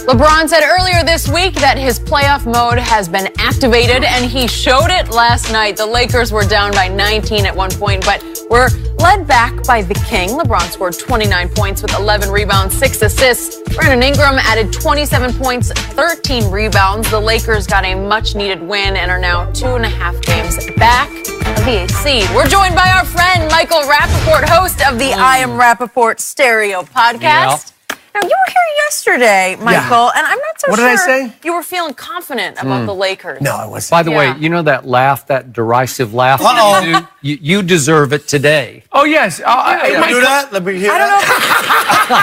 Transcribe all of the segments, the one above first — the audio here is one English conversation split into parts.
LeBron said earlier this week that his playoff mode has been activated, and he showed it last night. The Lakers were down by 19 at one point, but were led back by the King. LeBron scored 29 points with 11 rebounds, 6 assists. Brandon Ingram added 27 points, 13 rebounds. The Lakers got a much-needed win and are now 2.5 games back of the 8th seed. We're joined by our friend Michael Rappaport, host of the I Am Rappaport Stereo podcast. Yeah. Now, you were here yesterday, Michael, and I'm not so What sure did I say? you were feeling confident about the Lakers. No, I wasn't. By the way, you know that laugh, that derisive laugh that you do? You deserve it today. Oh, yes. Can you do that? Let me hear I don't know.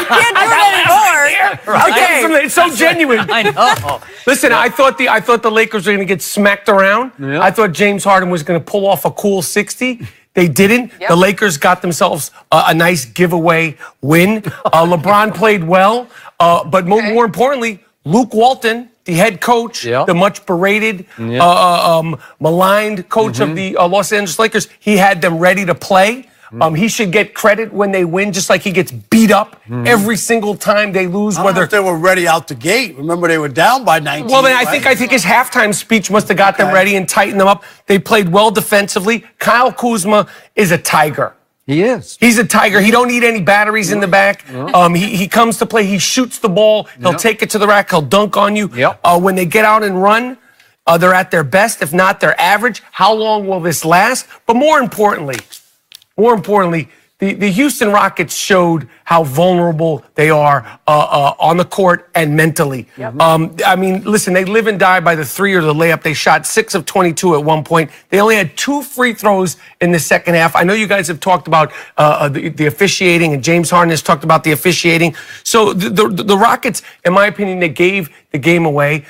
You can't do it anymore. Okay. It's so genuine. I know. Listen, I thought the Lakers were going to get smacked around. Yeah. I thought James Harden was going to pull off a cool 60. They didn't. Yep. The Lakers got themselves a nice giveaway win. LeBron played well, but more importantly, Luke Walton, the head coach, the much berated, maligned coach of the Los Angeles Lakers, he had them ready to play. He should get credit when they win, just like he gets beat up every single time they lose. I don't know if they were ready out the gate. Remember, they were down by 19. Well, then I think his halftime speech must have got them ready and tightened them up. They played well defensively. Kyle Kuzma is a tiger. He is. He's a tiger. He don't need any batteries in the back. He comes to play. He shoots the ball. He'll take it to the rack. He'll dunk on you. When they get out and run, they're at their best. If not, they're average. How long will this last? But more importantly, the Houston Rockets showed how vulnerable they are on the court and mentally. I mean, listen, they live and die by the three or the layup. They shot 6 of 22 at one point. They only had 2 free throws in the second half. I know you guys have talked about the officiating, and James Harden has talked about the officiating. So the Rockets, in my opinion, they gave the game away.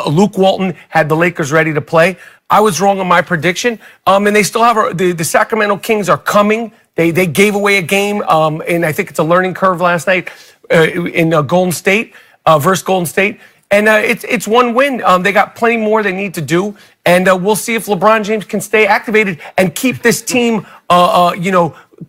Luke Walton had the Lakers ready to play. I was wrong on my prediction, and they still have the Sacramento Kings are coming. They gave away a game, and I think it's a learning curve last night in Golden State versus Golden State, and it's one win. They got plenty more they need to do, and we'll see if LeBron James can stay activated and keep this team,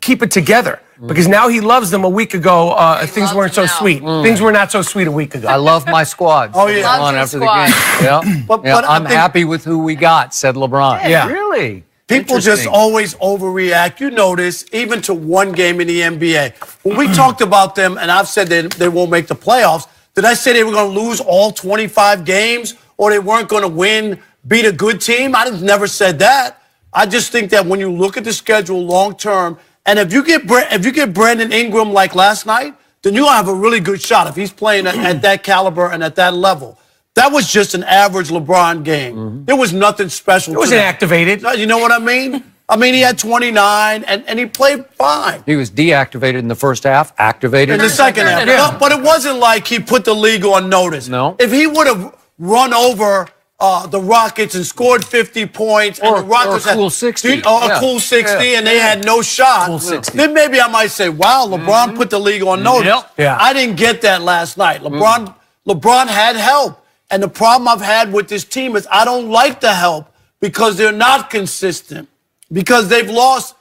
keep it together. Because now he loves them. A week ago, things weren't so sweet. Things were not so sweet a week ago. I love my squad. Oh, yeah. On after the game. But I'm happy with who we got, said LeBron. Yeah. Really? People just always overreact. You notice, even to one game in the NBA. When we talked about them, and I've said they won't make the playoffs, did I say they were going to lose all 25 games or they weren't going to beat a good team? I never said that. I just think that when you look at the schedule long term, and if you get Brandon Ingram like last night, then you'll have a really good shot if he's playing at that caliber and at that level. That was just an average LeBron game. There was nothing special. It wasn't activated. You know what I mean? I mean, he had 29, and he played fine. He was deactivated in the first half, activated in the second half. Yeah. But it wasn't like he put the league on notice. No. If he would have run over the Rockets and scored 50 points, and the Rockets or a cool 60. a cool 60, and they had no shot, Cool 60. then maybe I might say, wow, LeBron put the league on notice. Yeah. I didn't get that last night. LeBron had help. And the problem I've had with this team is I don't like the help because they're not consistent, because they've lost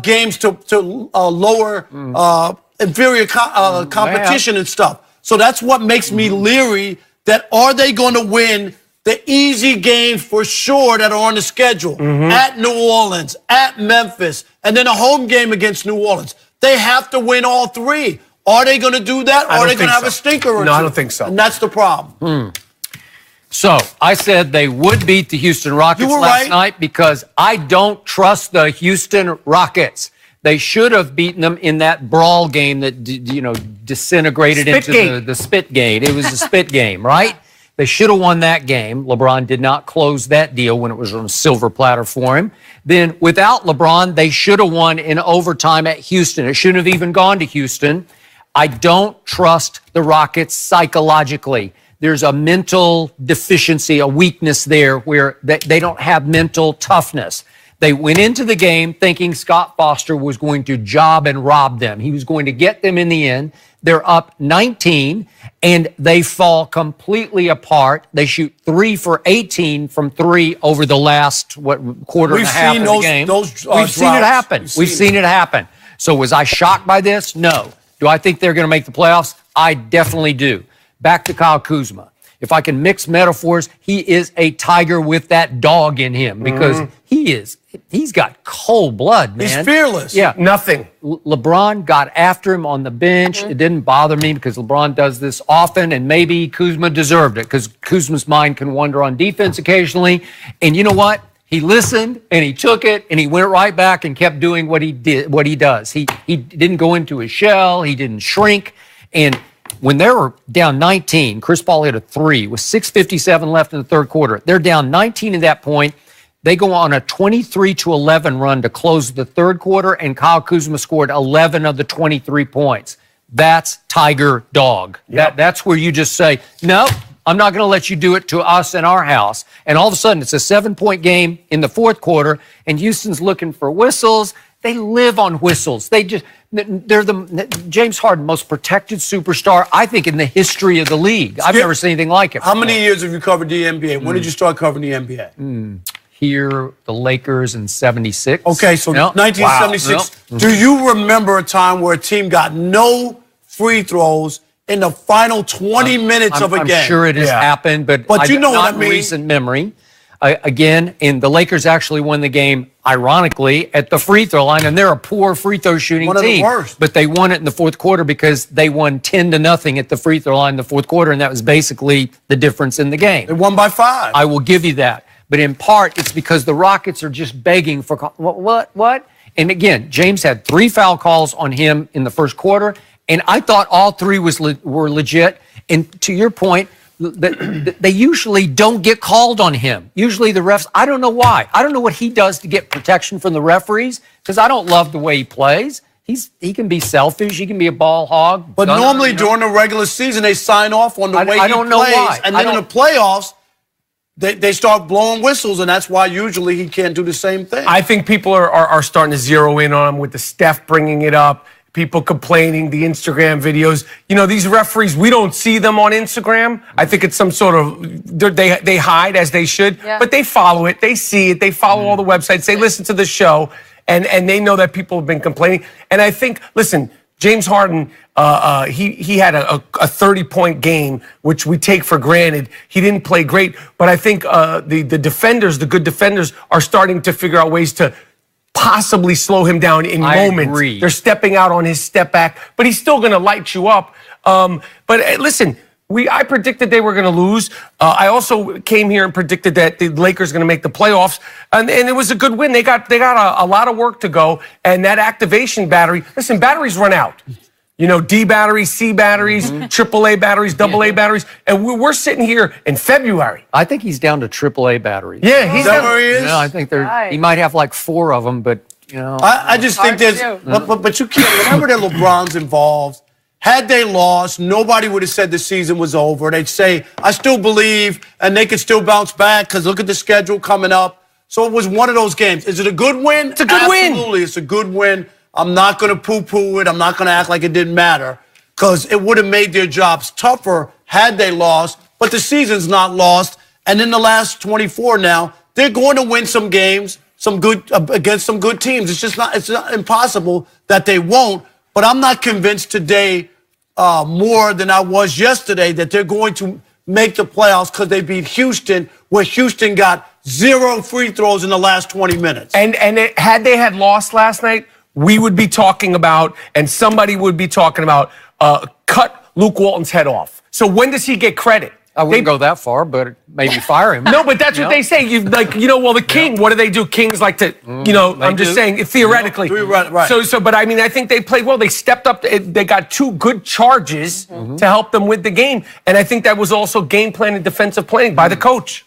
games to lower, inferior competition and stuff. So that's what makes me leery that are they going to win the easy games for sure that are on the schedule at New Orleans, at Memphis, and then a home game against New Orleans. They have to win all 3. Are they going to do that, or are they going to have a stinker or two? No, I don't think so. And that's the problem. So I said they would beat the Houston Rockets last night because I don't trust the Houston Rockets. They should have beaten them in that brawl game that, disintegrated into the spit game. It was a spit game, right? They should have won that game. LeBron did not close that deal when it was on a silver platter for him. Then without LeBron, they should have won in overtime at Houston. It shouldn't have even gone to Houston. I don't trust the Rockets psychologically. There's a mental deficiency, a weakness there where they don't have mental toughness. They went into the game thinking Scott Foster was going to job and rob them. He was going to get them in the end. They're up 19, and they fall completely apart. They shoot 3 for 18 from 3 over the last, quarter and a half of the game. We've seen it happen. We've seen it happen. So was I shocked by this? No. Do I think they're going to make the playoffs? I definitely do. back to Kyle Kuzma. If I can mix metaphors, he is a tiger with that dog in him because he's got cold blood, man. He's fearless. Yeah. Nothing. LeBron got after him on the bench. It didn't bother me because LeBron does this often, and maybe Kuzma deserved it because Kuzma's mind can wander on defense occasionally. And you know what? He listened and he took it and he went right back and kept doing what he does. He didn't go into his shell. He didn't shrink. And when they were down 19, Chris Paul hit a 3 with 6:57 left in the third quarter. They're down 19 at that point. They go on a 23-11 run to close the third quarter, and Kyle Kuzma scored 11 of the 23 points. That's Tiger Dog. Yep. That's where you just say, no, I'm not going to let you do it to us in our house. And all of a sudden, it's a 7-point game in the fourth quarter, and Houston's looking for whistles. They live on whistles. They're the James Harden, most protected superstar, I think, in the history of the league. I've never seen anything like it. How many years have you covered the NBA? When did you start covering the NBA? Here, the Lakers in 76. Okay, so 1976. Wow. Do you remember a time where a team got no free throws in the final 20 minutes of a game? I'm sure it has happened, but you know not what I mean. in recent memory. Again, and the Lakers actually won the game, ironically, at the free throw line, and they're a poor free throw shooting One of the team. worst. But they won it in the fourth quarter because they won 10-0 at the free throw line in the fourth quarter, and that was basically the difference in the game. They won by 5. I will give you that. But in part, it's because the Rockets are just begging for what? And again, James had 3 foul calls on him in the first quarter, and I thought all 3 were legit. And to your point, they usually don't get called on him. Usually the refs, I don't know why. I don't know what he does to get protection from the referees because I don't love the way he plays. He can be selfish. He can be a ball hog. But normally during the regular season, they sign off on the way he plays. I don't know why. And then in the playoffs, they start blowing whistles, and that's why usually he can't do the same thing. I think people are starting to zero in on him with the Steph bringing it up, people complaining, the Instagram videos. You know, these referees, we don't see them on Instagram. I think it's some sort of, they hide as they should, but they follow it. They see it. They follow all the websites. They listen to the show, and they know that people have been complaining. And I think, listen, James Harden, he had a 30-point game, which we take for granted. He didn't play great, but I think the defenders, the good defenders, are starting to figure out ways to possibly slow him down in moments. Agree. They're stepping out on his step back, but he's still going to light you up. But listen, I predicted they were going to lose. I also came here and predicted that the Lakers are going to make the playoffs, and it was a good win. They got a lot of work to go, and that activation battery. Listen, batteries run out. You know, D batteries, C batteries, AAA batteries, AA batteries, and we're sitting here in February. I think he's down to AAA batteries. Yeah, he's that where he is? I think he might have like 4 of them, but you know. I just think there's, but you can't. Whenever that LeBron's involved, had they lost, nobody would have said the season was over. They'd say, I still believe, and they could still bounce back because look at the schedule coming up. So it was one of those games. Is it a good win? It's a good win. Absolutely, it's a good win. I'm not going to poo-poo it. I'm not going to act like it didn't matter because it would have made their jobs tougher had they lost. But the season's not lost. And in the last 24 now, they're going to win some games, against some good teams. It's not impossible that they won't. But I'm not convinced today more than I was yesterday that they're going to make the playoffs because they beat Houston, where Houston got 0 free throws in the last 20 minutes. And had they had lost last night, we would be talking about, and somebody would be talking about, cut Luke Walton's head off. So when does he get credit? I wouldn't go that far, but maybe fire him. No, but that's what they say. The king, what do? Kings like to, I'm just saying, theoretically. Right. But I mean, I think they played well. They stepped up. They got 2 good charges to help them with the game. And I think that was also game plan and defensive planning by the coach.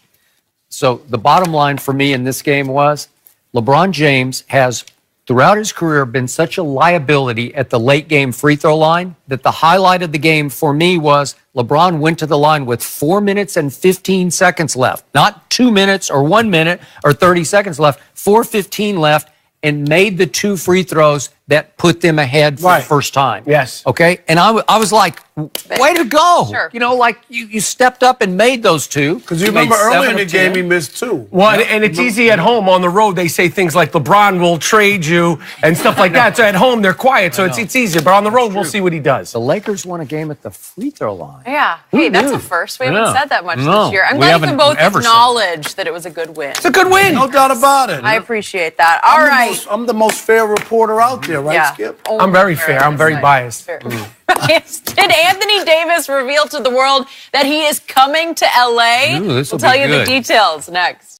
So the bottom line for me in this game was LeBron James has, throughout his career, been such a liability at the late game free throw line that the highlight of the game for me was LeBron went to the line with 4 minutes and 15 seconds left. Not 2 minutes or 1 minute or 30 seconds left, 4:15 left, and made the 2 free throws that put them ahead for the first time. Yes. Okay? And I was like, way to go. Sure. You know, like you stepped up and made those two. Because you remember earlier in the game, he missed 2. Well, and it's easy at home. On the road, they say things like LeBron will trade you and stuff like that. So at home, they're quiet, so it's easier. But on the road, we'll see what he does. The Lakers won a game at the free throw line. Yeah. Hey, that's a first. We haven't said that much this year. I'm glad you can both acknowledge that it was a good win. It's a good win. No doubt about it. I appreciate that. All right. I'm the most fair reporter out there, right, Skip? I'm very fair. I'm very biased. Did Anthony Davis reveal to the world that he is coming to LA? Ooh, We'll tell you the details next.